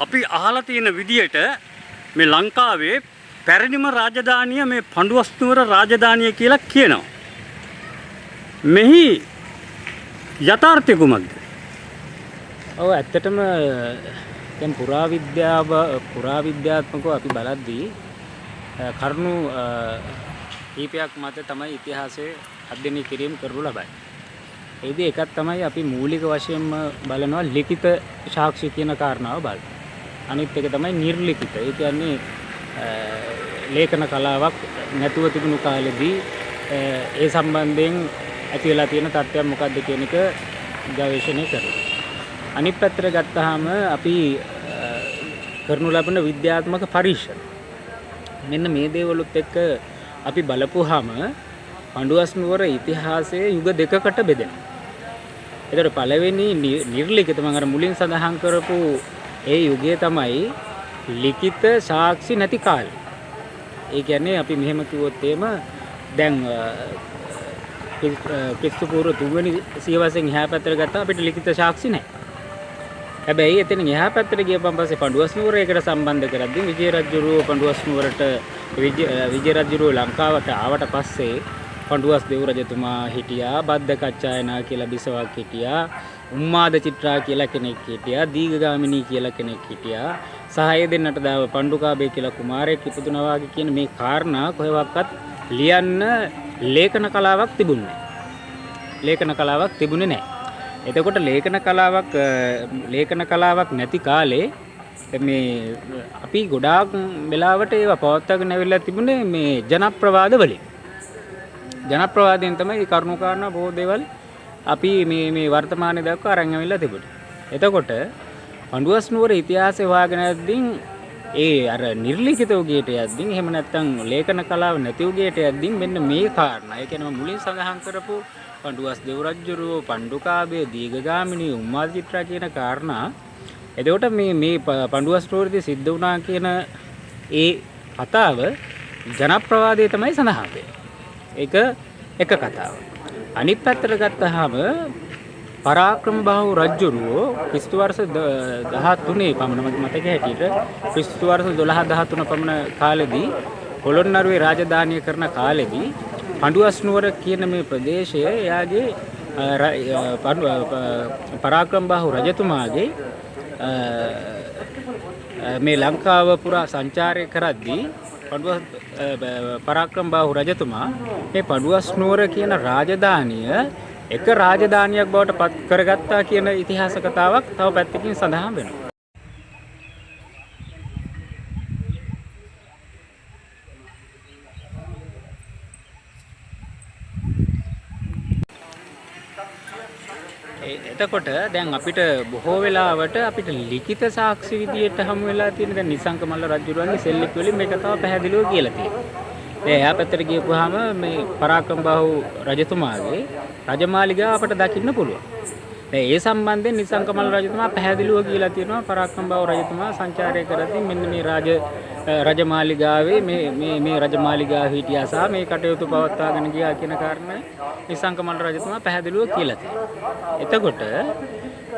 අපි අහලා තියෙන විදියට මේ ලංකාවේ පැරණිම රාජධානිය මේ පඬුවස්නුවර රාජධානිය කියලා කියනවා. මෙහි යථාර්ථය කුමක්ද? ඔව් ඇත්තටම දැන් පුරාවිද්‍යාත්මකව අපි බලද්දී කරුණු කීපයක් මත තමයි ඉතිහාසයේ අධ්‍යයනය කිරීම කරනු ලබන්නේ. ඒදී එකක් තමයි අපි මූලික වශයෙන්ම බලනවා ලිඛිත සාක්ෂි කියන කාරණාව බලන්න. අනිත් එක තමයි නිර්ලිඛිත. ඒ කියන්නේ ලේඛන කලාවක් නැතුව තිබුණු කාලෙදී ඒ සම්බන්ධයෙන් ඇති වෙලා තියෙන තත්ත්වයක් මොකක්ද කියන එක ගවේෂණය කරනවා. අනිත් පැත්තට ගත්තාම අපි කරනු ලබන විද්‍යාත්මක පරීක්ෂණ මෙන්න මේ දේවලුත් එක්ක අපි බලපුවාම පඬුවස්නුවර ඉතිහාසයේ යුග දෙකකට බෙදෙනවා. ඒතර පළවෙනි නිර්ලිඛිත මම අර මුලින් සඳහන් කරපු ඒ යුගය තමයි ලිඛිත සාක්ෂි නැති කාලය. ඒ කියන්නේ අපි මෙහෙම කිව්වොත් එහෙම දැන් ක්‍රිස්තු පූර්ව 3 වෙනි සියවසෙන් එහා පැත්තට ගත්තාම අපිට ලිඛිත සාක්ෂි නැහැ. හැබැයි එතනින් එහා පැත්තට ගියපන් පස්සේ පඬුවස්නුවර ඒකට සම්බන්ධ කරද්දී විජය රජුරුව පඬුවස්නුවරට විජය රජුරුව ලංකාවට ආවට පස්සේ පඬුවස් දෙව් රජතුමා හිටියා, බද්දකච්චායනා කියලා බිසවක් හිටියා, උම්මාද චිත්‍රා කියලා කෙනෙක් හිටියා, දීඝගාමිනී කියලා කෙනෙක් හිටියා, සහාය දෙන්නට දාව පණ්ඩුකාභය කියලා කුමාරයෙක් ඉපදුනා වගේ කියන මේ කාරණා කොහෙවත් ලියන්න ලේඛන කලාවක් තිබුණේ නැහැ. ලේඛන කලාවක් තිබුණේ නැහැ. එතකොට ලේඛන කලාවක් නැති කාලේ මේ අපි ගොඩාක් වෙලාවට ඒවා පවත්වාගෙන ඇවිල්ලා තිබුණේ මේ ජනප්‍රවාද වලින්. ජනප්‍රවාදයෙන් තමයි කරුණු කාරණා බොහෝ දේවල් අපි මේ වර්තමානයේ දක්වා අරන් ඇවිල්ලා තිබුණේ. එතකොට පඬුවස්නුවර ඉතිහාසය හොයාගෙන යද්දී ඒ අර නිර්ලිඛිත උගේට යද්දී එහෙම නැත්නම් ලේඛන කලාව නැති උගේට යද්දී මෙන්න මේ කාරණා. ඒ කියන්නේ මුලින් සඳහන් කරපු පඬුවස් දෙව් රජුරුව, පණ්ඩුකාභය, දීඝගාමිනී, උම්මාද චිත්‍රා කියන කාරණා එතකොට මේ පඬුවස්නුවරදී සිද්ධ වුණා කියන ඒ කතාව ජනප්‍රවාදයේ තමයි සඳහන් වෙන්නේ. ඒක එක කතාවක්. අනිත් පැත්තට ගත්තාම පරාක්‍රම බාහු රජුරුව ක්‍රිස්තු වර්ෂ 13 පමණ මතක හැටියට ක්‍රිස්තු වර්ෂ 12 13 පමණ කාලෙදී පොළොන්නරුවේ රාජධානිය කරන කාලෙදී පඬුවස්නුවර කියන මේ ප්‍රදේශය එයාගේ පරාක්‍රම බාහු රජතුමාගේ මේ ලංකාව පුරා සංචාරය කරද්දී පරාක්‍රම බාහු රජතුමා මේ පඬුවස්නුවර කියන රාජධානිය එක රාජධානියක් බවට පත් කරගත්තා කියන ඉතිහාස කතාවක් තව පැත්තකින් සඳහන් වෙනවා. එතකොට දැන් අපිට බොහෝ වෙලාවට අපිට ලිඛිත සාක්ෂි විදියට හමු වෙලා තියෙන දැන් නිසංක මල්ල රජුරුවන්ගේ සෙල්ලිපි වලින් මේක තව පැහැදිලිව කියලා තියෙනවා. දැන් එහා පැත්තට ගියපුවාම මේ පරාක්‍රම බාහු රජතුමාගේ රජමාලිගාව අපට දකින්න පුළුවන්. දැන් ඒ සම්බන්ධයෙන් නිසංක මල්ල රජතුමා පැහැදිලිව කියලා තියෙනවා පරාක්‍රම බාහු රජතුමා සංචාරය කරද්දී මෙන්න මේ රජමාලිගාවේ මේ රජමාලිගාව හිටියා සහ මේ කටයුතු පවත්වාගෙන ගියා කියන කාරණය නිසංක මල්ල රජතුමා පැහැදිලිව කියලා තියෙනවා. එතකොට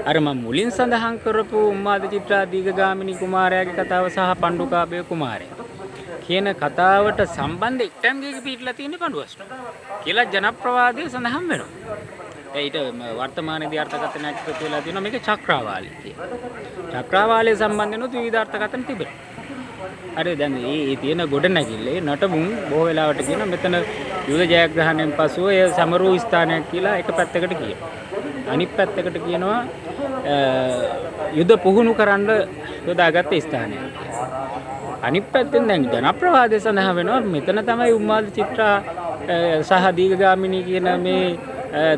අර මම මුලින් සඳහන් කරපු උම්මාද චිත්‍රා දීඝගාමිනී කුමාරයාගේ කතාව සහ පණ්ඩුකාභය කුමාරයා කියන කතාවට සම්බන්ධ එක්තැන් ගියක පිටලා තියෙන පඬුවස්නුවර කියලා ජනප්‍රවාදයේ සඳහන් වෙනවා. ඊට වර්තමානයේදී අර්ථකථනයක් එකතු වෙලා තියෙනවා මේක චක්‍රාවාලය කියලා. චක්‍රාවාලයේ සම්බන්ධනොත් විවිධ අර්ථකථන තිබෙනවා. හරි දැන් මේ තියෙන ගොඩනැගිල්ලේ නටබුන් බොහෝ වෙලාවට කියන මෙතන යුද ජයග්‍රහණයෙන් පසුව ඒ සමරු ස්ථානයක් කියලා එක පැත්තකට කියනවා. අනිත් පැත්තකට කියනවා යුද පුහුණු කරන්න යොදාගත්ත ස්ථානයක් කියලා. අනිත් පැත්තෙන් දැන් ජනප්‍රවාදයේ සඳහන් වෙනවා මෙතන තමයි උම්මාද චිත්‍රා සහ දීඝගාමිනී කියන මේ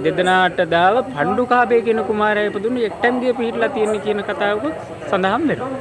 දෙදෙනාට දාව පණ්ඩුකාභය කියන කුමාරයා ඉපදුණු එක්ටැන් ගිය පිහිටලා තියෙන කියන කතාවකුත් සඳහන් වෙනවා.